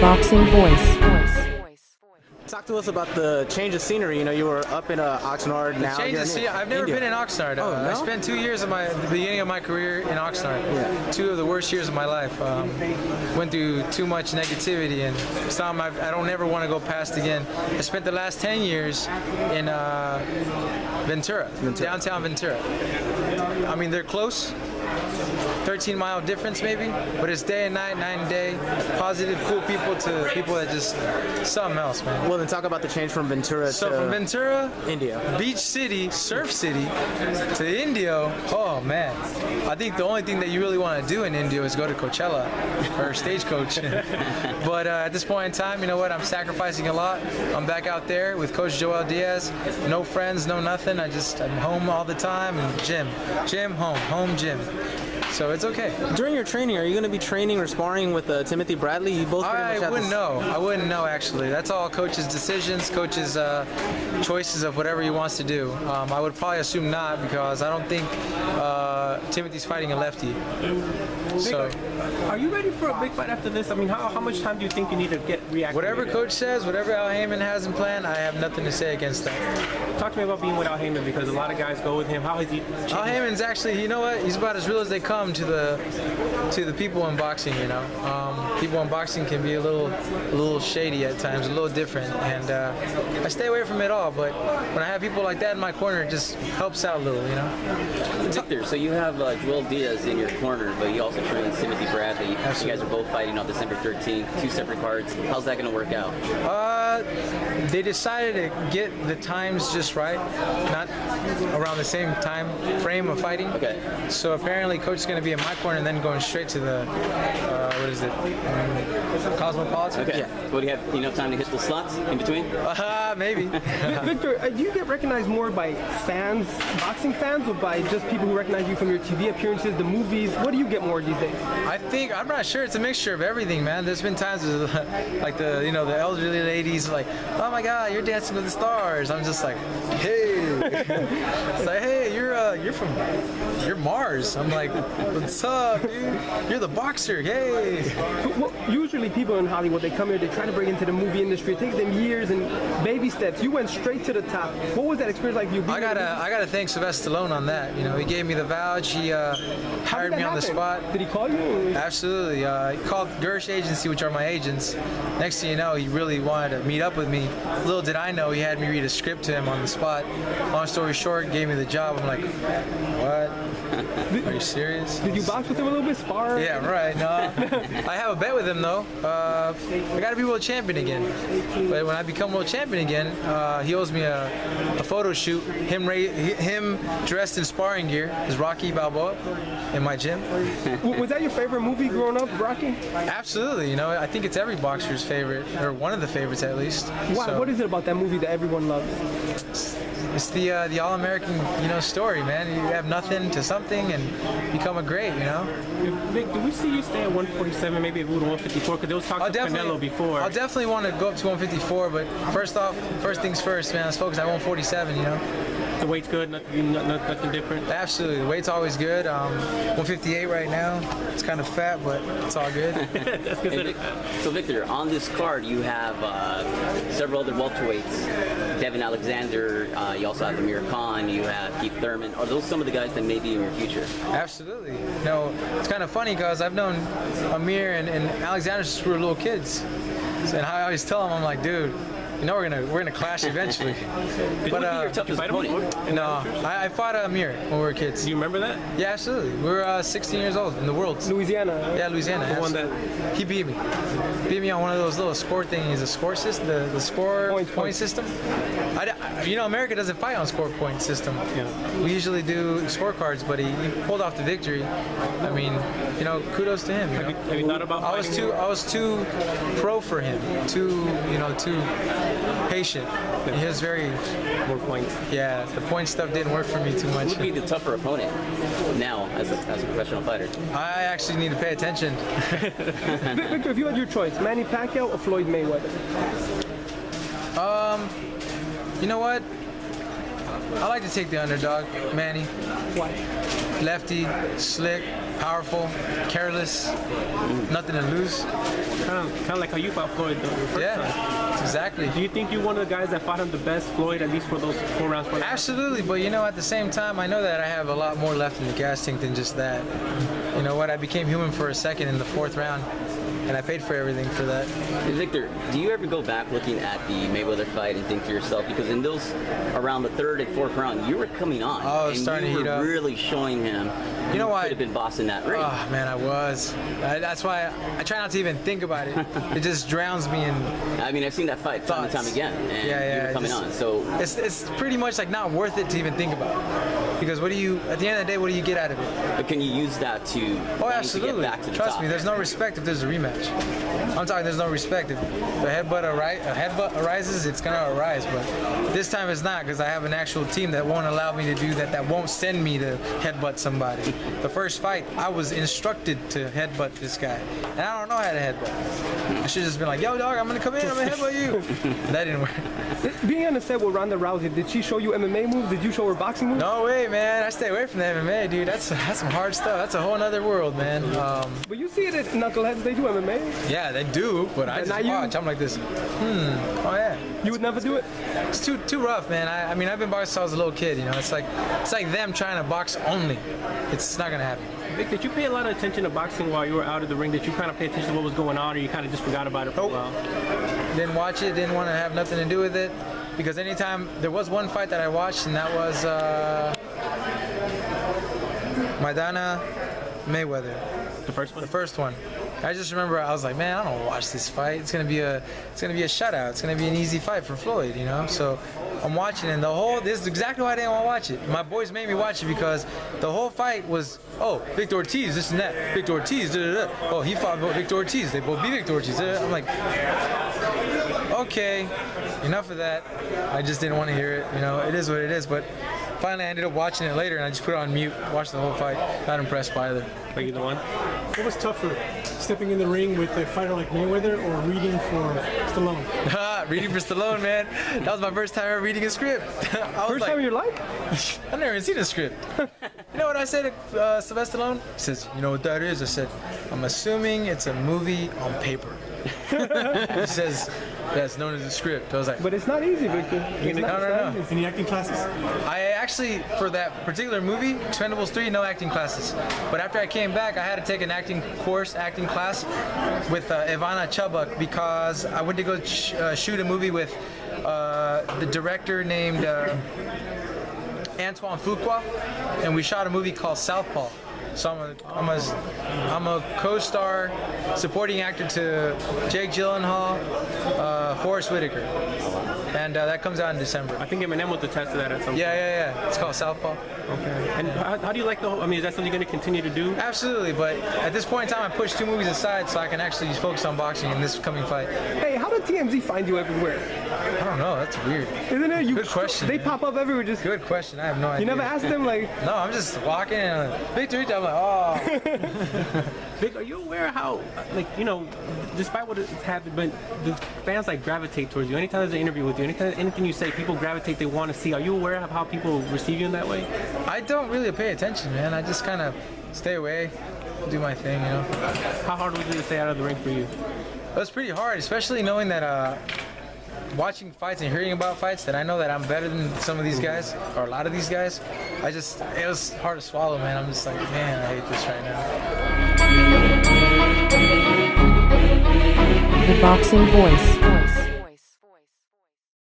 Boxing Voice. Talk to us about the change of scenery. You know, you were up in Oxnard. Now Change of scenery. I've never been in Oxnard. Oh, no? I spent 2 years of the beginning of my career in Oxnard. Yeah. 2 of the worst years of my life. Went through too much negativity, and some I don't ever want to go past again. I spent the last 10 years in Ventura, downtown Ventura. I mean, they're close. 13-mile difference maybe, but it's day and night, night and day. Positive, cool people to people that just something else, man. Well, then talk about the change from Ventura So to from Ventura, Indio. Beach City, Surf City, to Indio. Oh man, I think the only thing that you really want to do in Indio is go to Coachella or Stagecoach. But at this point in time, you know what? I'm sacrificing a lot. I'm back out there with Coach Joel Diaz. No friends, no nothing. I'm home all the time and gym, home, gym. So it's okay. During your training, are you going to be training or sparring with Timothy Bradley? You both pretty much have I wouldn't know actually. That's all coach's decisions, coach's choices of whatever he wants to do. I would probably assume not, because I don't think Timothy's fighting a lefty. So, are you ready for a big fight after this? I mean, how much time do you think you need to get reactivated? Whatever coach says, whatever Al Heyman has in plan, I have nothing to say against that. Talk to me about being with Al Heyman, because a lot of guys go with him. How has he changed? Al Heyman's actually, you know what? He's about as real as they come to the people in boxing. You know, people in boxing can be a little shady at times, a little different, and I stay away from it all. But when I have people like that in my corner, it just helps out a little. You know. Victor, so you have Joel Diaz in your corner, but you also train Timothy Bradley. Absolutely. You guys are both fighting on December 13th, 2 separate cards. How's that going to work out? They decided to get the times just right, not around the same time frame of fighting. Okay. So apparently, coach is going to be in my corner and then going straight to the what is it? Cosmopolitan. Okay. Yeah. What, do you have enough time to hit the slots in between? Maybe. Victor, do you get recognized more by fans, boxing fans, or by just people who recognize you from your TV appearances, the movies? What do you get more these days? I'm not sure. It's a mixture of everything, man. There's been times with, like the elderly ladies like, oh my God, you're Dancing with the Stars. I'm just like, hey. It's like, hey, you're Mars. I'm like, what's up, dude? You're the boxer. Hey. Well, usually people in Hollywood, they come here, they try to break into the movie industry. It takes them years and baby steps. You went straight to the top. What was that experience like for you? I gotta thank Sylvester Stallone on that. You know, he gave me the vouch. He hired me on the spot. Did he call you? Absolutely. He called Gersh Agency, which are my agents. Next thing you know, he really wanted to meet up with me. Little did I know, he had me read a script to him on the spot. Long story short, gave me the job. I'm like, what? Are you serious? Did you box with him a little bit, spar? Yeah, right. No, I have a bet with him though. I got to be world champion again. But when I become world champion again, he owes me a photo shoot. Him dressed in sparring gear, is Rocky Balboa, in my gym. Was that your favorite movie growing up, Rocky? Absolutely. You know, I think it's every boxer's favorite, or one of the favorites at least. Why, So, what is it about that movie that everyone loves? it's the all-American, story, man. You have nothing to something and become a great, Vic, do we see you stay at 147, maybe move to 154? Because there was talk of Canelo before. I'll definitely want to go up to 154, but first things first, man. Let's focus on 147, The weight's good, nothing different? Absolutely. The weight's always good. 158 right now. It's kind of fat, but it's all good. That's good. So Victor, on this card you have several other welterweights. Devin Alexander, you also have Amir Khan, you have Keith Thurman. Are those some of the guys that may be in your future? Absolutely. It's kind of funny because I've known Amir and Alexander since we were little kids. And I always tell them, I'm like, dude, we're gonna clash eventually. But your toughest opponent? No, I fought Amir when we were kids. Do you remember that? Yeah, absolutely. We were 16 years old in the Worlds. Louisiana. Right? Yeah, Louisiana. The one that He beat me. Beat me on one of those little score thingies, the score system, the score point system. America doesn't fight on score point system. Yeah. We usually do scorecards, but he pulled off the victory. I mean, kudos to him. Have you thought about fighting him? I was too pro for him. Too patient. He was very more points. Yeah, the point stuff didn't work for me too much. Who would be the tougher opponent now as a professional fighter? I actually need to pay attention. Victor, if you had your choice, Manny Pacquiao or Floyd Mayweather? You know what? I like to take the underdog, Manny. Why? Lefty, slick, powerful, careless, nothing to lose. Kind of like how you fought Floyd, though. the first time. Yeah, exactly. Do you think you're one of the guys that fought him the best, Floyd, at least for those 4 rounds? Absolutely, but you know, at the same time, I know that I have a lot more left in the gas tank than just that. You know what? I became human for a second in the 4th round, and I paid for everything for that. Victor, do you ever go back looking at the Mayweather fight and think to yourself, because in those around the 3rd and 4th round, you were coming on, and starting you to heat were up. really showing him. You know why? Could have been bossing that ring. Oh man, I was. That's why I try not to even think about it. It just drowns me in. I mean, I've seen that fight time and time again, and you were coming on. So it's pretty much like not worth it to even think about. Because what do you, at the end of the day, what do you get out of it? But can you use that to, absolutely. to get back to the Trust top? me, there's no respect if there's a rematch. I'm talking, there's no respect. If the headbutt arises, it's gonna arise. But this time it's not, because I have an actual team that won't allow me to do that. That won't send me to headbutt somebody. The first fight, I was instructed to headbutt this guy, and I don't know how to headbutt. I should have just been like, "Yo, dog, I'm gonna come in, I'm gonna headbutt you." That didn't work. Being on the set with Ronda Rousey, did she show you MMA moves? Did you show her boxing moves? No way, man. I stay away from the MMA, dude. That's some hard stuff. That's a whole other world, man. But you see it at Knuckleheads, they do MMA. Yeah, they do, but I just watch. I'm like this. Oh yeah. You would never do it? It's too rough, man. I mean, I've been boxing since I was a little kid. You know, it's like them trying to box only. It's not gonna happen. Vic, did you pay a lot of attention to boxing while you were out of the ring? Did you kind of pay attention to what was going on, or you kind of just forgot about it for a while? Didn't watch it. Didn't want to have nothing to do with it. Because anytime there was one fight that I watched, and that was Maidana Mayweather. The first one? The first one. I just remember I was like, man, I don't want to watch this fight. It's gonna be a shutout. It's gonna be an easy fight for Floyd, you know. So I'm watching, and this is exactly why I didn't want to watch it. My boys made me watch it because the whole fight was, oh, Victor Ortiz, this and that. Victor Ortiz, da da da. Oh, he fought Victor Ortiz. They both beat Victor Ortiz. I'm like, okay, enough of that. I just didn't want to hear it. You know, it is what it is. But finally, I ended up watching it later, and I just put it on mute, watched the whole fight. Not impressed by either. Like either one? What was tougher, stepping in the ring with a fighter like Mayweather or reading for Stallone? Reading for Stallone, man. That was my first time ever reading a script. First time in your life? I've never even seen a script. You know what I said to Sylvester Stallone? He says, you know what that is? I said, I'm assuming it's a movie on paper. He says, that's known as a script. I was like, but it's not easy, Victor. No. Any acting classes? I actually, for that particular movie, Expendables 3, no acting classes. But after I came back, I had to take an acting class with Ivana Chubbuck, because I went to go shoot a movie with the director named Antoine Fuqua, and we shot a movie called Southpaw. So I'm a co-star, supporting actor to Jake Gyllenhaal, Forrest Whitaker, and that comes out in December. I think Eminem was attached to that at some point. Yeah. It's called Southpaw. Okay. And how do you like the whole? I mean, is that something you're going to continue to do? Absolutely, but at this point in time, I pushed 2 movies aside so I can actually focus on boxing in this coming fight. Hey, how did TMZ find you everywhere? I don't know. That's weird. Isn't it? Good question. They man. pop up everywhere. Just good question. I have no idea. You never asked them like? No, I'm just walking and Victor. I'm like, oh. Vic, are you aware how, like, you know, despite what has happened, but the fans like gravitate towards you. Anytime there's an interview with you, anything you say, people gravitate. They want to see. Are you aware of how people receive you in that way? I don't really pay attention, man. I just kind of stay away, do my thing, you know. How hard was it to stay out of the ring for you? It was pretty hard, especially knowing that watching fights and hearing about fights that I know that I'm better than some of these guys, or a lot of these guys. It was hard to swallow, man. I'm just like, man, I hate this right now. The Boxing Voice.